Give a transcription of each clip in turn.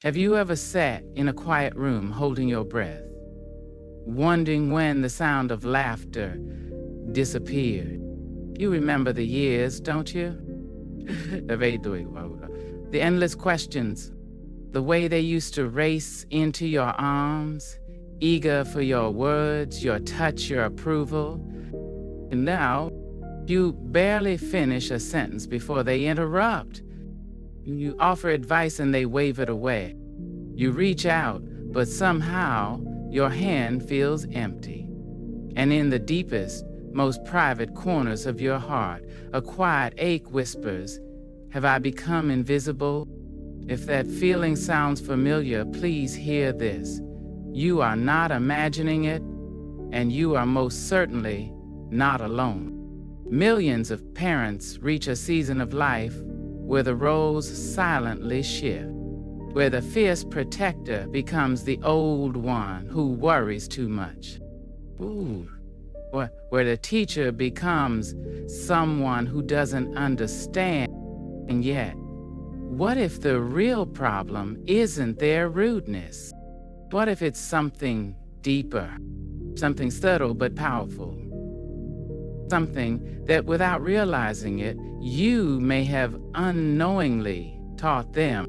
Have you ever sat in a quiet room holding your breath, wondering when the sound of laughter disappeared? You remember the years, don't you? The endless questions, the way they used to race into your arms, eager for your words, your touch, your approval. And now, you barely finish a sentence before they interrupt. You offer advice and they wave it away. You reach out, but somehow your hand feels empty. And in the deepest, most private corners of your heart, a quiet ache whispers, "Have I become invisible?" If that feeling sounds familiar, please hear this. You are not imagining it, and you are most certainly not alone. Millions of parents reach a season of life where the roles silently shift, where the fierce protector becomes the old one who worries too much. Where the teacher becomes someone who doesn't understand. And yet, what if the real problem isn't their rudeness? What if it's something deeper, something subtle but powerful? Something that without realizing it, you may have unknowingly taught them.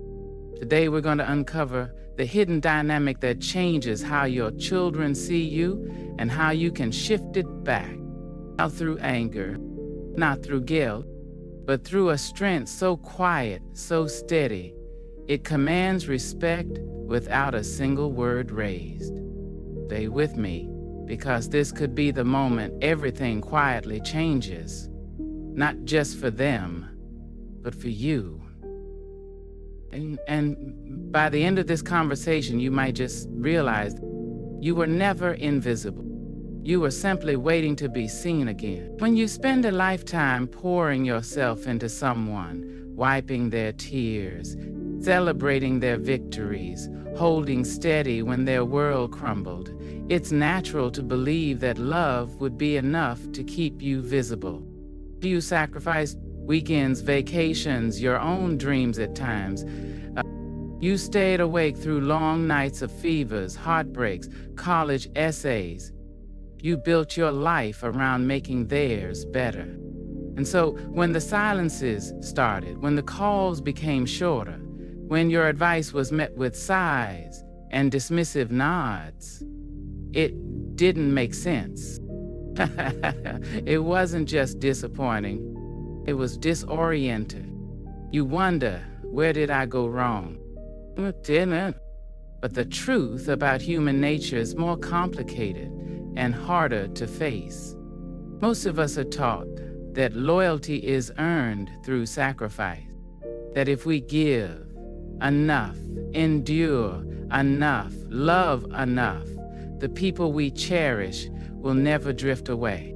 Today we're going to uncover the hidden dynamic that changes how your children see you and how you can shift it back. Not through anger, not through guilt, but through a strength so quiet, so steady, it commands respect without a single word raised. Stay with me, because this could be the moment everything quietly changes, not just for them, but for you. And by the end of this conversation, you might just realize you were never invisible. You were simply waiting to be seen again. When you spend a lifetime pouring yourself into someone, wiping their tears, celebrating their victories, holding steady when their world crumbled, it's natural to believe that love would be enough to keep you visible. You sacrificed weekends, vacations, your own dreams at times. You stayed awake through long nights of fevers, heartbreaks, college essays. You built your life around making theirs better. And so when the silences started, when the calls became shorter, when your advice was met with sighs and dismissive nods, it didn't make sense. It wasn't just disappointing. It was disoriented. You wonder, where did I go wrong? It didn't. But the truth about human nature is more complicated and harder to face. Most of us are taught that loyalty is earned through sacrifice, that if we give enough, endure enough, love enough, the people we cherish will never drift away.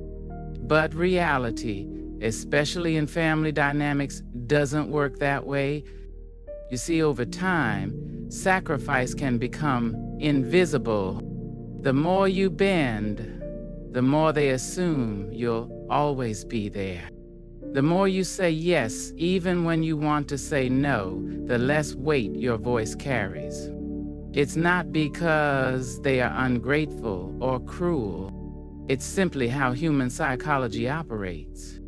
But reality, especially in family dynamics, doesn't work that way. You see, over time, sacrifice can become invisible. The more you bend, the more they assume you'll always be there. The more you say yes, even when you want to say no, the less weight your voice carries. It's not because they are ungrateful or cruel. It's simply how human psychology operates.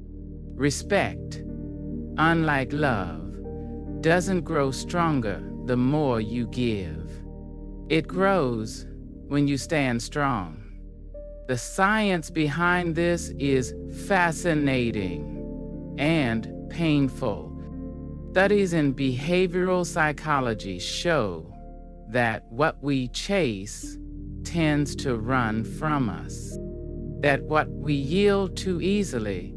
Respect, unlike love, doesn't grow stronger the more you give. It grows when you stand strong. The science behind this is fascinating and painful. Studies in behavioral psychology show that what we chase tends to run from us, that what we yield too easily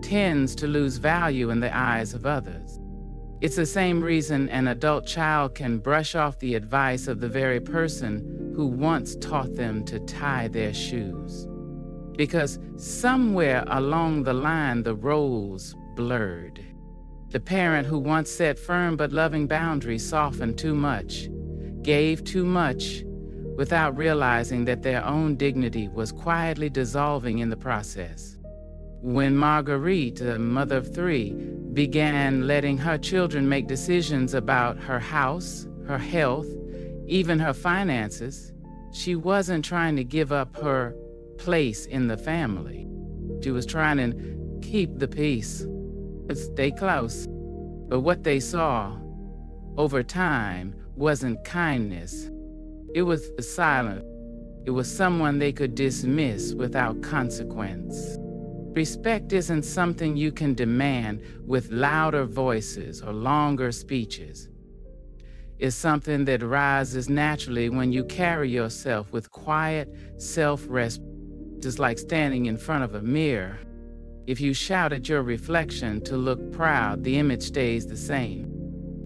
tends to lose value in the eyes of others. It's the same reason an adult child can brush off the advice of the very person who once taught them to tie their shoes. Because somewhere along the line, the roles blurred. The parent who once set firm but loving boundaries softened too much, gave too much, without realizing that their own dignity was quietly dissolving in the process. When Marguerite, a mother of 3, began letting her children make decisions about her house, her health, even her finances. She wasn't trying to give up her place in the family. She was trying to keep the peace, stay close. But what they saw over time wasn't kindness. It was silence. It was someone they could dismiss without consequence. Respect isn't something you can demand with louder voices or longer speeches. It's something that rises naturally when you carry yourself with quiet self-respect, just like standing in front of a mirror. If you shout at your reflection to look proud, the image stays the same.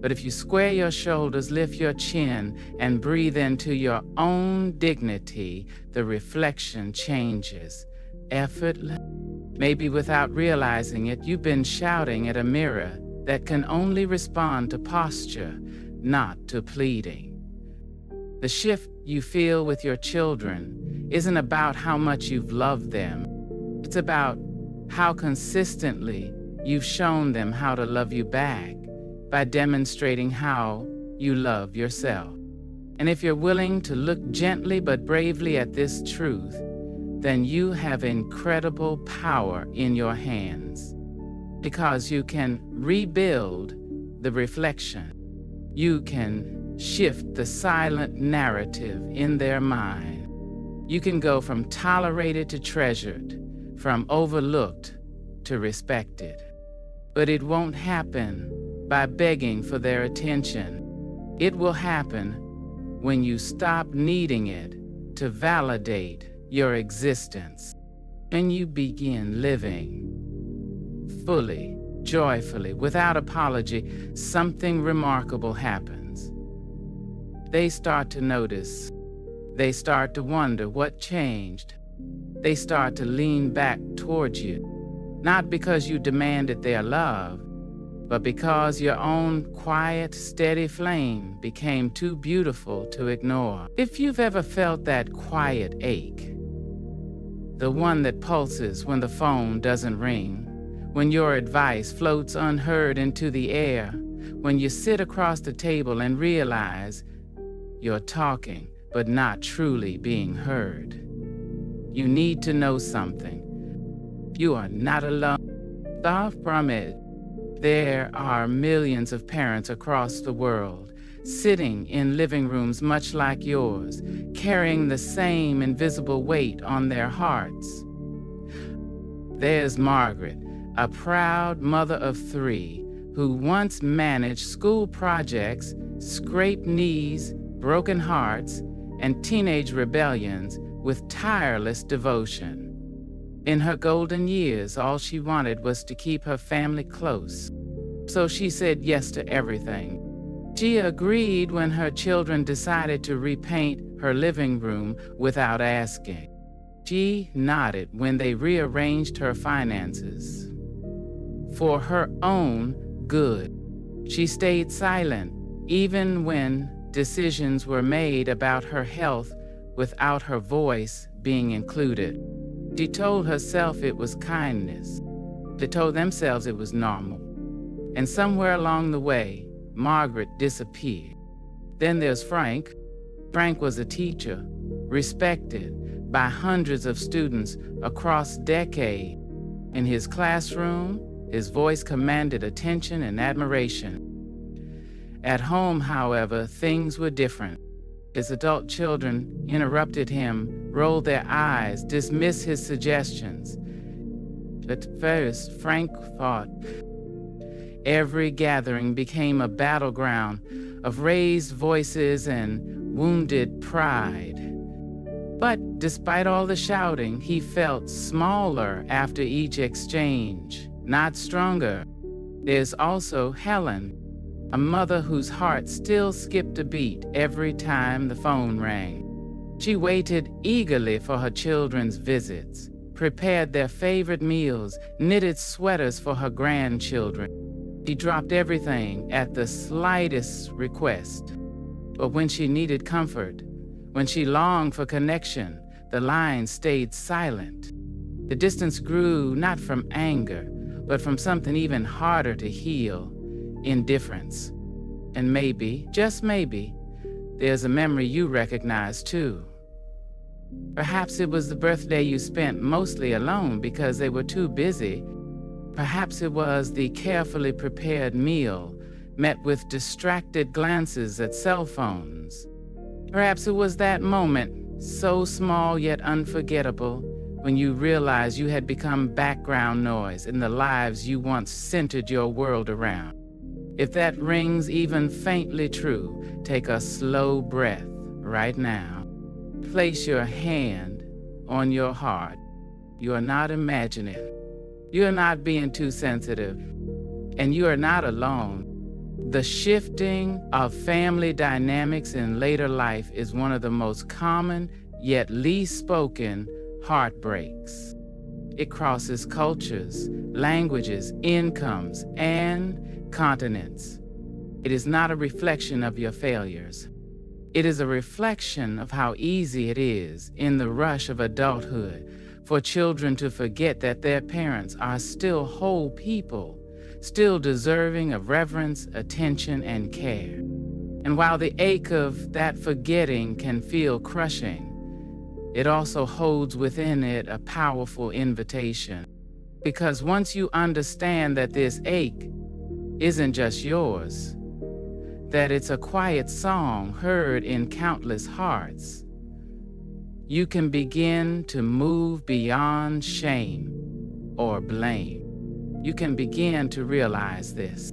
But if you square your shoulders, lift your chin, and breathe into your own dignity, the reflection changes. Effortless. Maybe without realizing it, you've been shouting at a mirror that can only respond to posture, not to pleading. The shift you feel with your children isn't about how much you've loved them. It's about how consistently you've shown them how to love you back by demonstrating how you love yourself. And if you're willing to look gently but bravely at this truth, then you have incredible power in your hands, because you can rebuild the reflection. You can shift the silent narrative in their mind. You can go from tolerated to treasured, from overlooked to respected. But it won't happen by begging for their attention. It will happen when you stop needing it to validate your existence. When you begin living fully, joyfully, without apology, something remarkable happens. They start to notice. They start to wonder what changed. They start to lean back towards you, not because you demanded their love, but because your own quiet, steady flame became too beautiful to ignore. If you've ever felt that quiet ache, the one that pulses when the phone doesn't ring, when your advice floats unheard into the air, when you sit across the table and realize you're talking but not truly being heard, you need to know something. You are not alone. Far from it. There are millions of parents across the world, sitting in living rooms much like yours, carrying the same invisible weight on their hearts. There's Margaret, a proud mother of 3, who once managed school projects, scraped knees, broken hearts, and teenage rebellions with tireless devotion. In her golden years, all she wanted was to keep her family close. So she said yes to everything. She agreed when her children decided to repaint her living room without asking. She nodded when they rearranged her finances. For her own good, she stayed silent even when decisions were made about her health without her voice being included. She told herself it was kindness. They told themselves it was normal. And somewhere along the way, Margaret disappeared. Then there's Frank. Frank was a teacher, respected by hundreds of students across decades. In his classroom, his voice commanded attention and admiration. At home, however, things were different. His adult children interrupted him, rolled their eyes, dismissed his suggestions. At first, Frank thought every gathering became a battleground of raised voices and wounded pride. But despite all the shouting, he felt smaller after each exchange, not stronger. There's also Helen, a mother whose heart still skipped a beat every time the phone rang. She waited eagerly for her children's visits, prepared their favorite meals, knitted sweaters for her grandchildren. She dropped everything at the slightest request. But when she needed comfort, when she longed for connection, the line stayed silent. The distance grew not from anger, but from something even harder to heal: indifference. And maybe, just maybe, there's a memory you recognize too. Perhaps it was the birthday you spent mostly alone because they were too busy. Perhaps it was the carefully prepared meal met with distracted glances at cell phones. Perhaps it was that moment, so small yet unforgettable, when you realized you had become background noise in the lives you once centered your world around. If that rings even faintly true, take a slow breath right now. Place your hand on your heart. You are not imagining. You are not being too sensitive. And you are not alone. The shifting of family dynamics in later life is one of the most common, yet least spoken, heartbreaks. It crosses cultures, languages, incomes, and continents. It is not a reflection of your failures. It is a reflection of how easy it is, in the rush of adulthood, for children to forget that their parents are still whole people, still deserving of reverence, attention, and care. And while the ache of that forgetting can feel crushing, it also holds within it a powerful invitation. Because once you understand that this ache isn't just yours, that it's a quiet song heard in countless hearts, you can begin to move beyond shame or blame. You can begin to realize this.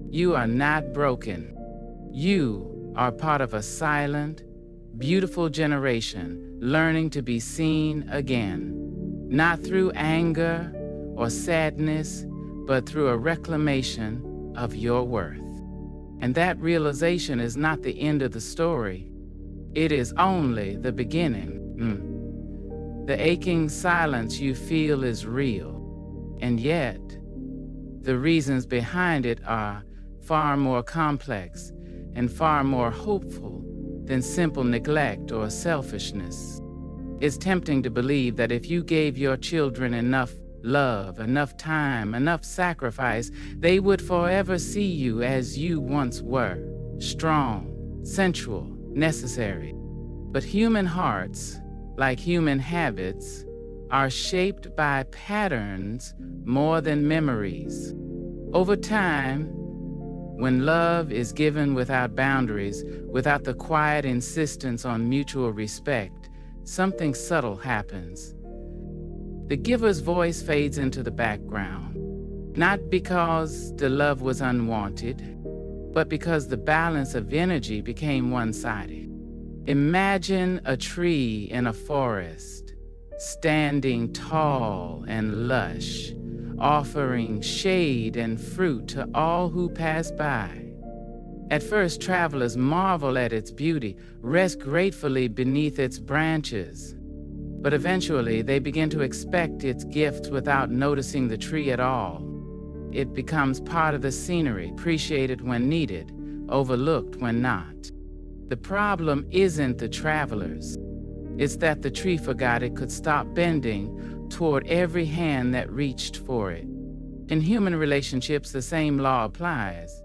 You are not broken. You are part of a silent, beautiful generation learning to be seen again, not through anger or sadness, but through a reclamation of your worth. And that realization is not the end of the story. It is only the beginning. The aching silence you feel is real, and yet the reasons behind it are far more complex and far more hopeful than simple neglect or selfishness. It's tempting to believe that if you gave your children enough love, enough time, enough sacrifice, they would forever see you as you once were, strong, sensual, necessary. But human hearts, like human habits, are shaped by patterns more than memories. Over time, when love is given without boundaries, without the quiet insistence on mutual respect, something subtle happens. The giver's voice fades into the background, not because the love was unwanted, but because the balance of energy became one-sided. Imagine a tree in a forest, standing tall and lush, offering shade and fruit to all who pass by. At first, travelers marvel at its beauty, rest gratefully beneath its branches. But eventually, they begin to expect its gifts without noticing the tree at all. It becomes part of the scenery, appreciated when needed, overlooked when not. The problem isn't the travelers. It's that the tree forgot it could stop bending toward every hand that reached for it. In human relationships, the same law applies.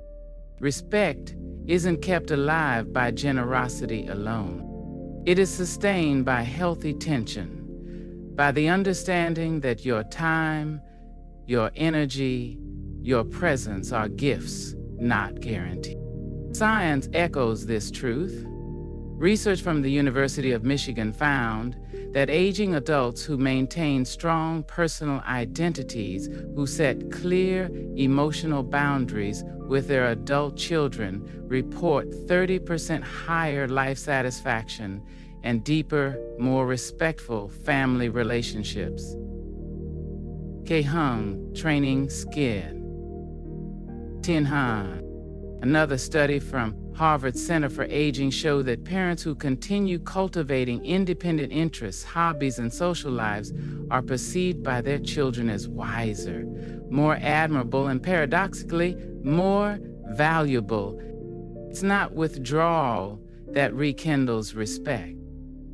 Respect isn't kept alive by generosity alone. It is sustained by healthy tension, by the understanding that your time, your energy, your presence are gifts, not guaranteed. Science echoes this truth. Research from the University of Michigan found that aging adults who maintain strong personal identities, who set clear emotional boundaries with their adult children, report 30% higher life satisfaction and deeper, more respectful family relationships. Kehung, Training Skin. Tin Han. Another study from Harvard Center for Aging showed that parents who continue cultivating independent interests, hobbies, and social lives are perceived by their children as wiser, more admirable, and paradoxically, more valuable. It's not withdrawal that rekindles respect.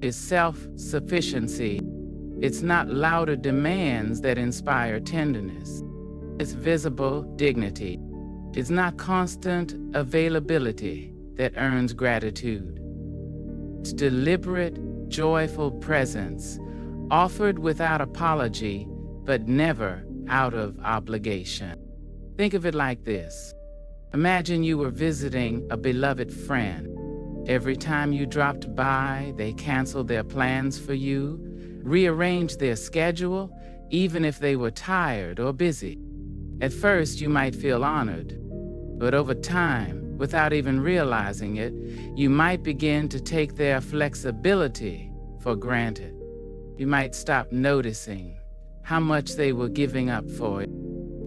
It's self-sufficiency. It's not louder demands that inspire tenderness. It's visible dignity. It's not constant availability that earns gratitude. It's deliberate, joyful presence, offered without apology, but never out of obligation. Think of it like this. Imagine you were visiting a beloved friend. Every time you dropped by, they canceled their plans for you, rearranged their schedule, even if they were tired or busy. At first, you might feel honored, but over time, without even realizing it, you might begin to take their flexibility for granted. You might stop noticing how much they were giving up for it.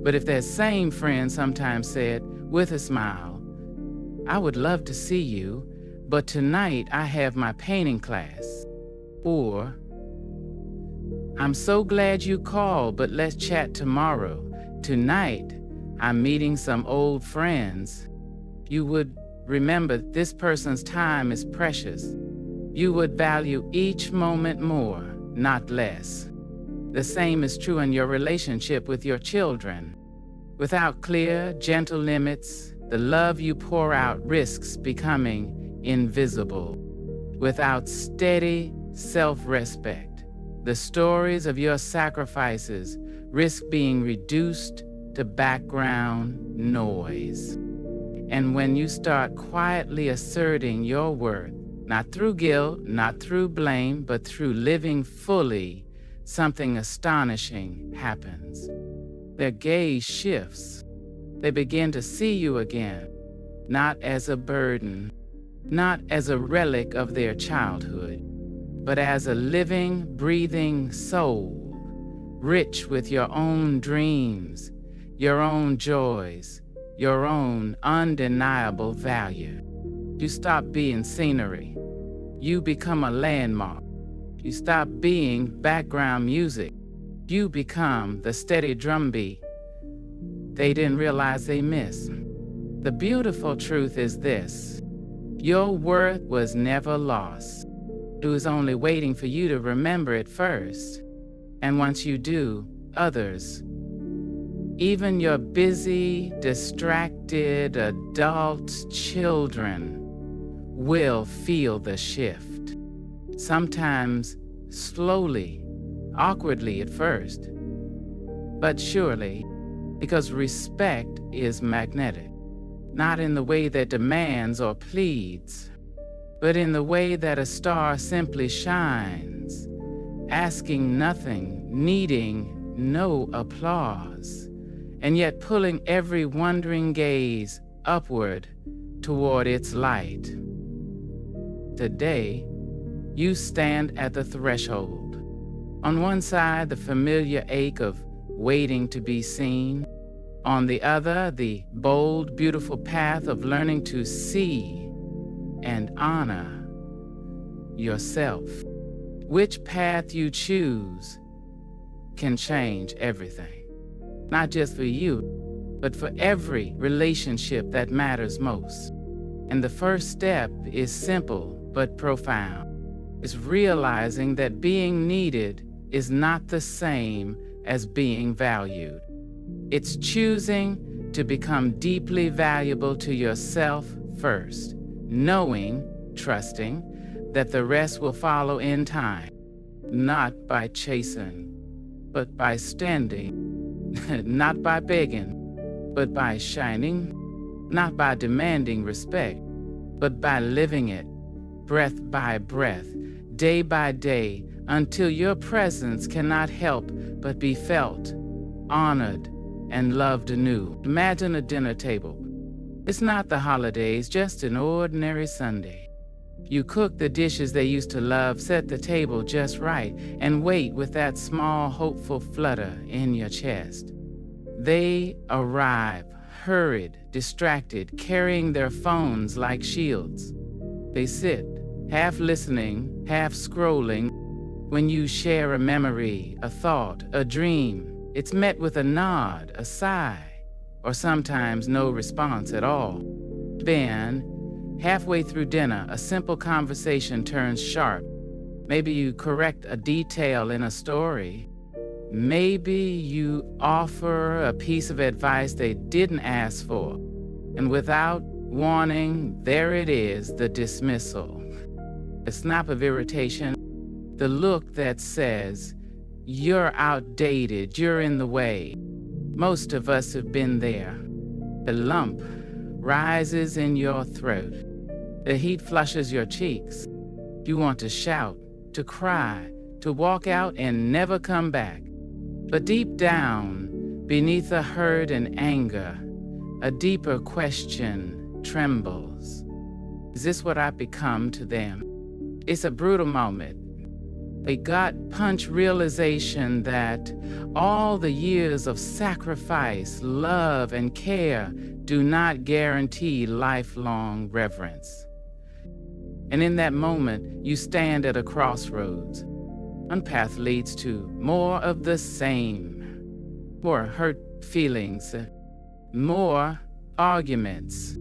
But if that same friend sometimes said, with a smile, "I would love to see you, but tonight I have my painting class," or, "I'm so glad you called, but let's chat tomorrow. Tonight, I'm meeting some old friends," you would remember this person's time is precious. You would value each moment more, not less. The same is true in your relationship with your children. Without clear, gentle limits, the love you pour out risks becoming invisible. Without steady self-respect, the stories of your sacrifices risk being reduced to background noise. And when you start quietly asserting your worth, not through guilt, not through blame, but through living fully, something astonishing happens. Their gaze shifts. They begin to see you again, not as a burden, not as a relic of their childhood, but as a living, breathing soul, rich with your own dreams, your own joys, your own undeniable value. You stop being scenery. You become a landmark. You stop being background music. You become the steady drumbeat they didn't realize they missed. The beautiful truth is this: your worth was never lost. It was only waiting for you to remember it first. And once you do, others, even your busy, distracted adult children, will feel the shift. Sometimes slowly, awkwardly at first, but surely, because respect is magnetic, not in the way that demands or pleads, but in the way that a star simply shines, asking nothing, needing no applause, and yet pulling every wondering gaze upward toward its light. Today, you stand at the threshold. On one side, the familiar ache of waiting to be seen. On the other, the bold, beautiful path of learning to see and honor yourself. Which path you choose can change everything. Not just for you, but for every relationship that matters most. And the first step is simple but profound. It's realizing that being needed is not the same as being valued. It's choosing to become deeply valuable to yourself first, knowing, trusting, that the rest will follow in time, not by chasing, but by standing, not by begging, but by shining, not by demanding respect, but by living it, breath by breath, day by day, until your presence cannot help but be felt, honored, and loved anew. Imagine a dinner table. It's not the holidays, just an ordinary Sunday. You cook the dishes they used to love, set the table just right, and wait with that small, hopeful flutter in your chest. They arrive, hurried, distracted, carrying their phones like shields. They sit, half listening, half scrolling. When you share a memory, a thought, a dream, it's met with a nod, a sigh, or sometimes no response at all. Then, halfway through dinner, a simple conversation turns sharp. Maybe you correct a detail in a story. Maybe you offer a piece of advice they didn't ask for. And without warning, there it is, the dismissal. The snap of irritation, the look that says, "You're outdated, you're in the way." Most of us have been there. The lump rises in your throat. The heat flushes your cheeks. You want to shout, to cry, to walk out and never come back. But deep down, beneath a hurt and anger, a deeper question trembles. Is this what I've become to them? It's a brutal moment. A gut-punch realization that all the years of sacrifice, love, and care do not guarantee lifelong reverence. And in that moment, you stand at a crossroads. One path leads to more of the same, more hurt feelings, more arguments,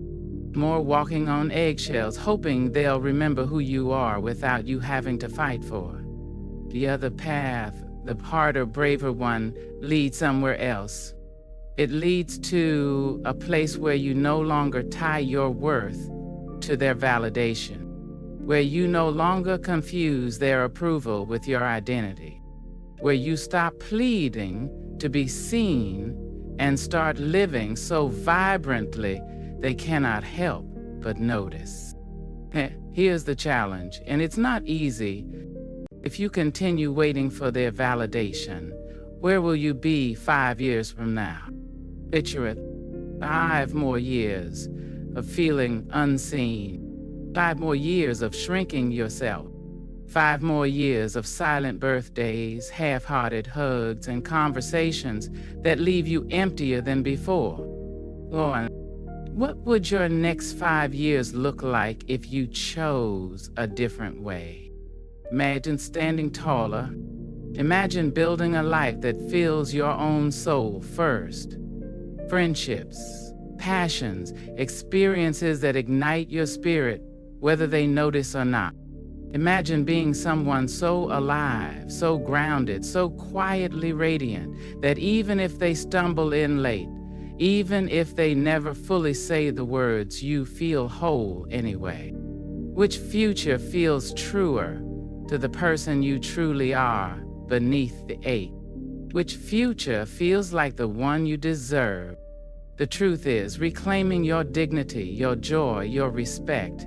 more walking on eggshells, hoping they'll remember who you are without you having to fight for. The other path, the harder, braver one, leads somewhere else. It leads to a place where you no longer tie your worth to their validation, where you no longer confuse their approval with your identity, where you stop pleading to be seen and start living so vibrantly they cannot help but notice. Here's the challenge, and it's not easy. If you continue waiting for their validation, where will you be 5 years from now? Picture it. 5 more years of feeling unseen. 5 more years of shrinking yourself. 5 more years of silent birthdays, half-hearted hugs, and conversations that leave you emptier than before. Lord, what would your next 5 years look like if you chose a different way? Imagine standing taller. Imagine building a life that fills your own soul first. Friendships, passions, experiences that ignite your spirit, whether they notice or not. Imagine being someone so alive, so grounded, so quietly radiant, that even if they stumble in late, even if they never fully say the words, you feel whole anyway. Which future feels truer to the person you truly are beneath the ache? Which future feels like the one you deserve? The truth is, reclaiming your dignity, your joy, your respect,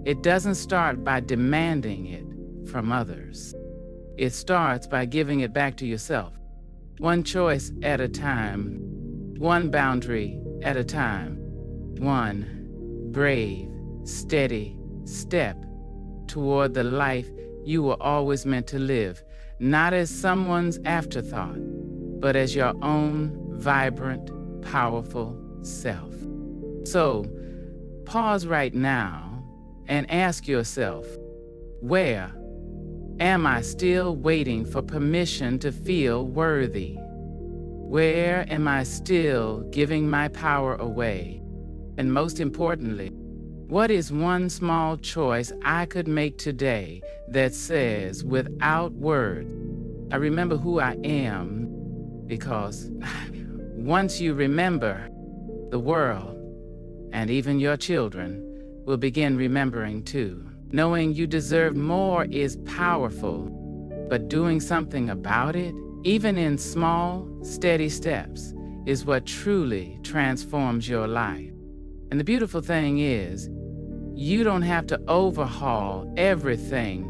it doesn't start by demanding it from others. It starts by giving it back to yourself. One choice at a time, one boundary at a time, one brave, steady step toward the life you were always meant to live, not as someone's afterthought, but as your own vibrant, powerful self. So, pause right now and ask yourself, where am I still waiting for permission to feel worthy? Where am I still giving my power away? And most importantly, what is one small choice I could make today that says, without words, I remember who I am? Because once you remember, the world, and even your children, will begin remembering too. Knowing you deserve more is powerful, but doing something about it, even in small, steady steps, is what truly transforms your life. And the beautiful thing is, you don't have to overhaul everything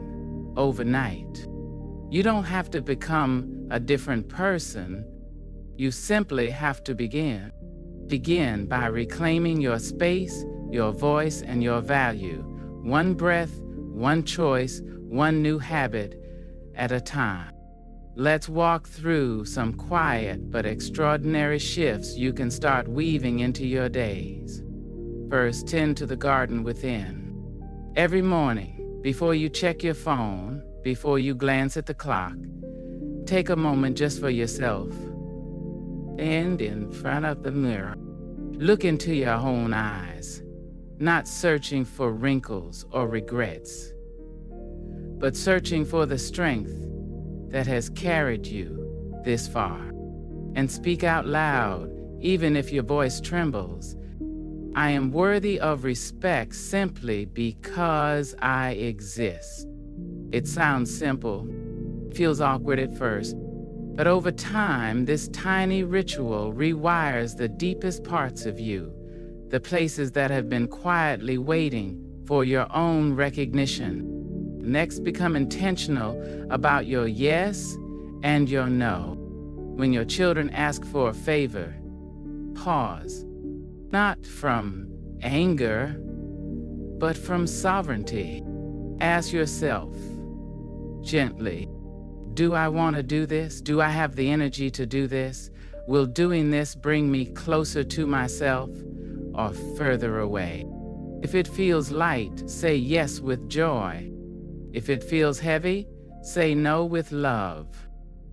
overnight. You don't have to become a different person. You simply have to begin. Begin by reclaiming your space, your voice, and your value, one breath, one choice, one new habit at a time. Let's walk through some quiet but extraordinary shifts you can start weaving into your days. First, tend to the garden within. Every morning, before you check your phone, before you glance at the clock, take a moment just for yourself. Stand in front of the mirror. Look into your own eyes, not searching for wrinkles or regrets, but searching for the strength that has carried you this far. And speak out loud, even if your voice trembles. I am worthy of respect simply because I exist. It sounds simple, feels awkward at first, but over time, this tiny ritual rewires the deepest parts of you, the places that have been quietly waiting for your own recognition. Next, become intentional about your yes and your no. When your children ask for a favor, pause, not from anger, but from sovereignty. Ask yourself gently, do I want to do this? Do I have the energy to do this? Will doing this bring me closer to myself or further away? If it feels light, say yes with joy. If it feels heavy, say no with love.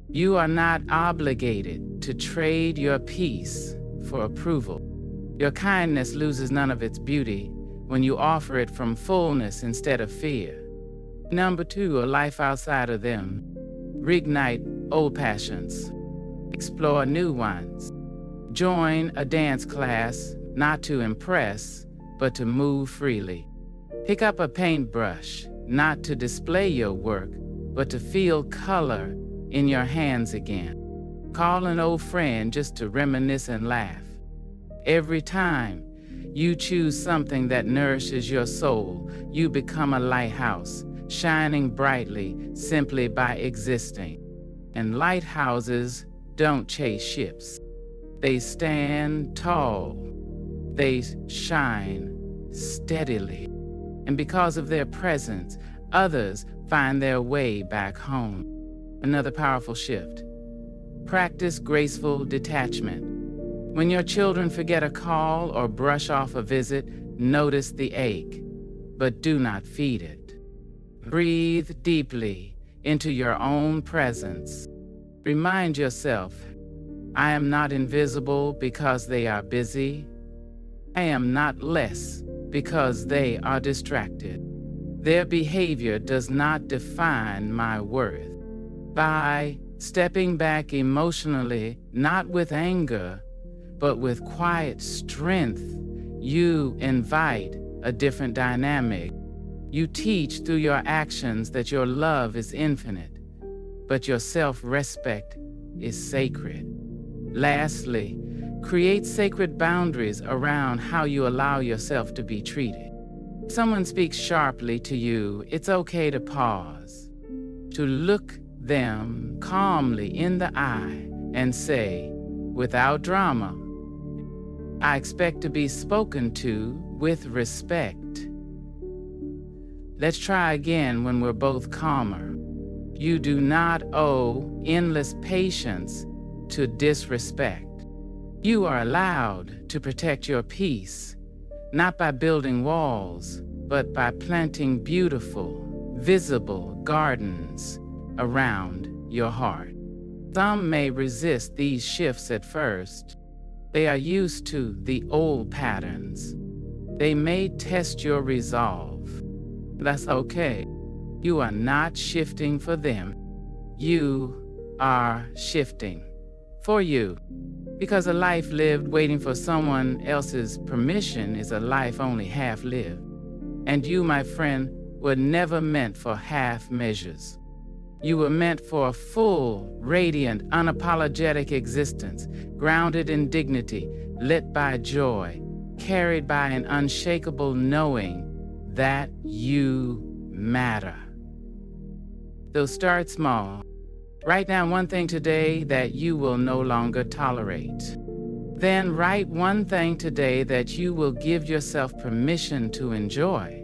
You are not obligated to trade your peace for approval. Your kindness loses none of its beauty when you offer it from fullness instead of fear. Number 2, a life outside of them. Reignite old passions. Explore new ones. Join a dance class, not to impress, but to move freely. Pick up a paintbrush, not to display your work, but to feel color in your hands again. Call an old friend just to reminisce and laugh. Every time you choose something that nourishes your soul, you become a lighthouse, shining brightly simply by existing. And lighthouses don't chase ships. They stand tall. They shine steadily. And because of their presence, others find their way back home. Another powerful shift. Practice graceful detachment. When your children forget a call or brush off a visit, notice the ache, but do not feed it. Breathe deeply into your own presence. Remind yourself, I am not invisible because they are busy. I am not less because they are distracted. Their behavior does not define my worth. By stepping back emotionally, not with anger, but with quiet strength, you invite a different dynamic. You teach through your actions that your love is infinite, but your self-respect is sacred. Lastly, create sacred boundaries around how you allow yourself to be treated. If someone speaks sharply to you, it's okay to pause, to look them calmly in the eye and say, without drama, I expect to be spoken to with respect. Let's try again when we're both calmer. You do not owe endless patience to disrespect. You are allowed to protect your peace, not by building walls, but by planting beautiful, visible gardens around your heart. Some may resist these shifts at first. They are used to the old patterns. They may test your resolve. That's okay. You are not shifting for them. You are shifting for you. Because a life lived waiting for someone else's permission is a life only half lived. And you, my friend, were never meant for half measures. You were meant for a full, radiant, unapologetic existence, grounded in dignity, lit by joy, carried by an unshakable knowing that you matter. So start small. Write down one thing today that you will no longer tolerate. Then write one thing today that you will give yourself permission to enjoy.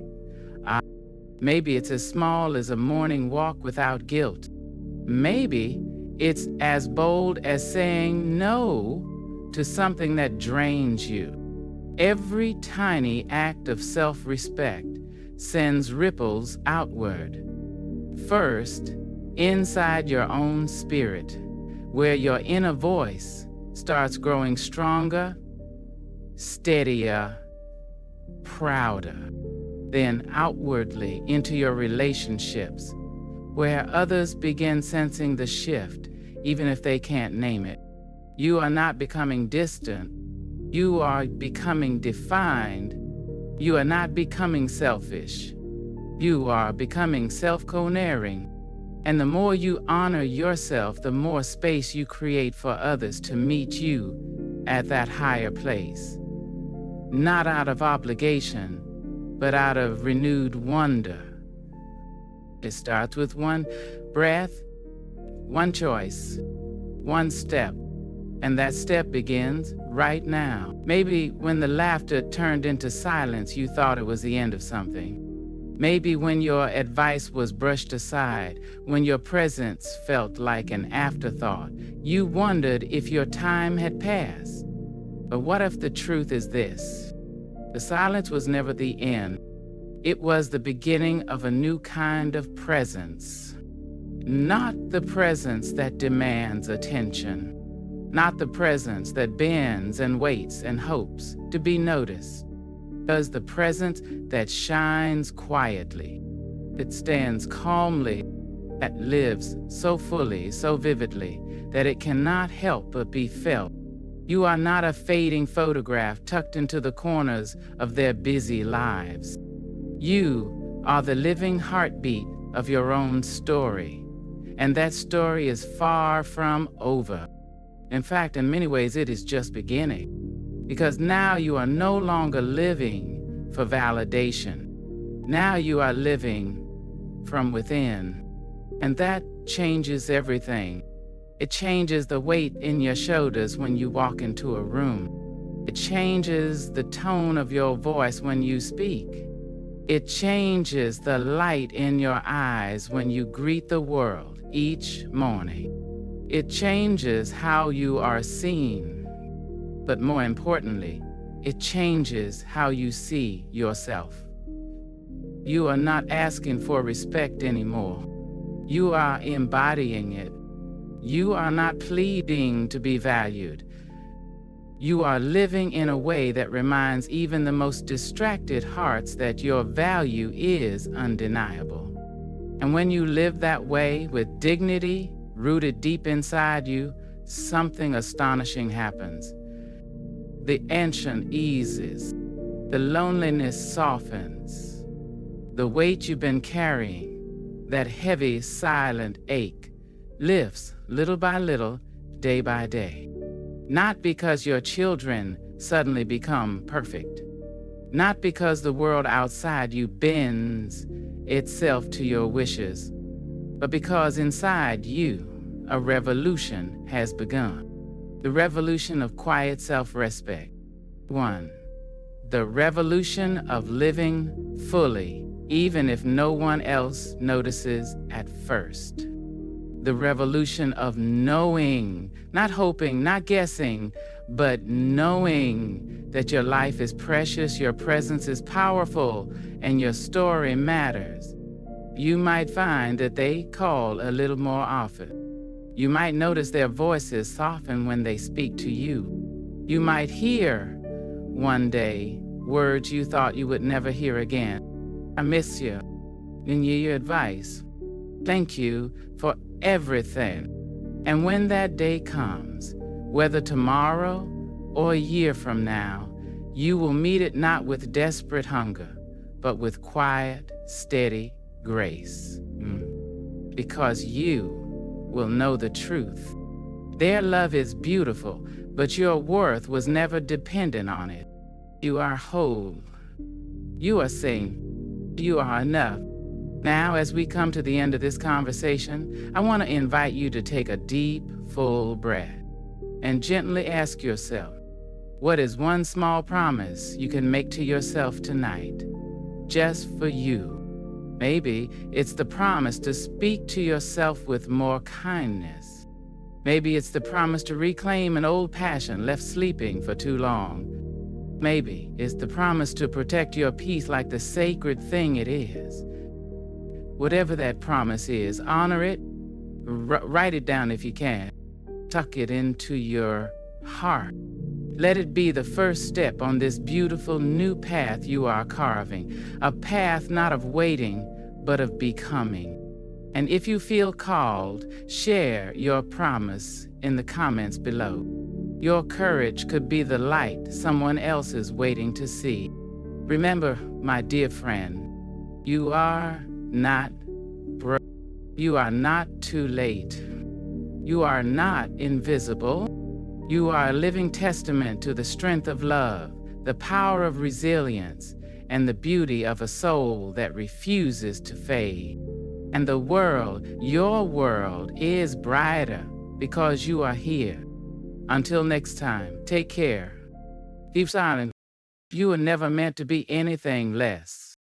Maybe it's as small as a morning walk without guilt. Maybe it's as bold as saying no to something that drains you. Every tiny act of self-respect sends ripples outward. First, inside your own spirit, where your inner voice starts growing stronger, steadier, prouder. Then outwardly into your relationships, where others begin sensing the shift, even if they can't name it. You are not becoming distant. You are becoming defined. You are not becoming selfish. You are becoming self-coherent. And the more you honor yourself, the more space you create for others to meet you at that higher place. Not out of obligation, but out of renewed wonder. It starts with one breath, one choice, one step. And that step begins right now. Maybe when the laughter turned into silence, you thought it was the end of something. Maybe when your advice was brushed aside, when your presence felt like an afterthought, you wondered if your time had passed. But what if the truth is this? The silence was never the end. It was the beginning of a new kind of presence. Not the presence that demands attention. Not the presence that bends and waits and hopes to be noticed. But the presence that shines quietly, that stands calmly, that lives so fully, so vividly, that it cannot help but be felt. You are not a fading photograph tucked into the corners of their busy lives. You are the living heartbeat of your own story, and that story is far from over. In fact, in many ways, it is just beginning, because now you are no longer living for validation. Now you are living from within, and that changes everything. It changes the weight in your shoulders when you walk into a room. It changes the tone of your voice when you speak. It changes the light in your eyes when you greet the world each morning. It changes how you are seen, but more importantly, it changes how you see yourself. You are not asking for respect anymore. You are embodying it. You are not pleading to be valued. You are living in a way that reminds even the most distracted hearts that your value is undeniable. And when you live that way with dignity rooted deep inside you, something astonishing happens. The tension eases. The loneliness softens. The weight you've been carrying, that heavy, silent ache, lifts little by little, day by day. Not because your children suddenly become perfect. Not because the world outside you bends itself to your wishes, but because inside you, a revolution has begun. The revolution of quiet self-respect. 1. The revolution of living fully, even if no one else notices at first. The revolution of knowing, not hoping, not guessing, but knowing that your life is precious, your presence is powerful, and your story matters. You might find that they call a little more often. You might notice their voices soften when they speak to you. You might hear one day words you thought you would never hear again. I miss you. And your advice. Thank you for everything. And when that day comes, whether tomorrow or a year from now, you will meet it not with desperate hunger, but with quiet, steady grace. Because you will know the truth. Their love is beautiful, but your worth was never dependent on it. You are whole. You are seen. You are enough. Now, as we come to the end of this conversation, I want to invite you to take a deep, full breath and gently ask yourself, what is one small promise you can make to yourself tonight, just for you? Maybe it's the promise to speak to yourself with more kindness. Maybe it's the promise to reclaim an old passion left sleeping for too long. Maybe it's the promise to protect your peace like the sacred thing it is. Whatever that promise is, honor it, write it down if you can. Tuck it into your heart. Let it be the first step on this beautiful new path you are carving, a path not of waiting, but of becoming. And if you feel called, share your promise in the comments below. Your courage could be the light someone else is waiting to see. Remember, my dear friend, you are not broke. You are not too late. You are not invisible. You are a living testament to the strength of love, the power of resilience, and the beauty of a soul that refuses to fade. And the world, your world, is brighter because you are here. Until next time, take care. Keep silent. You were never meant to be anything less.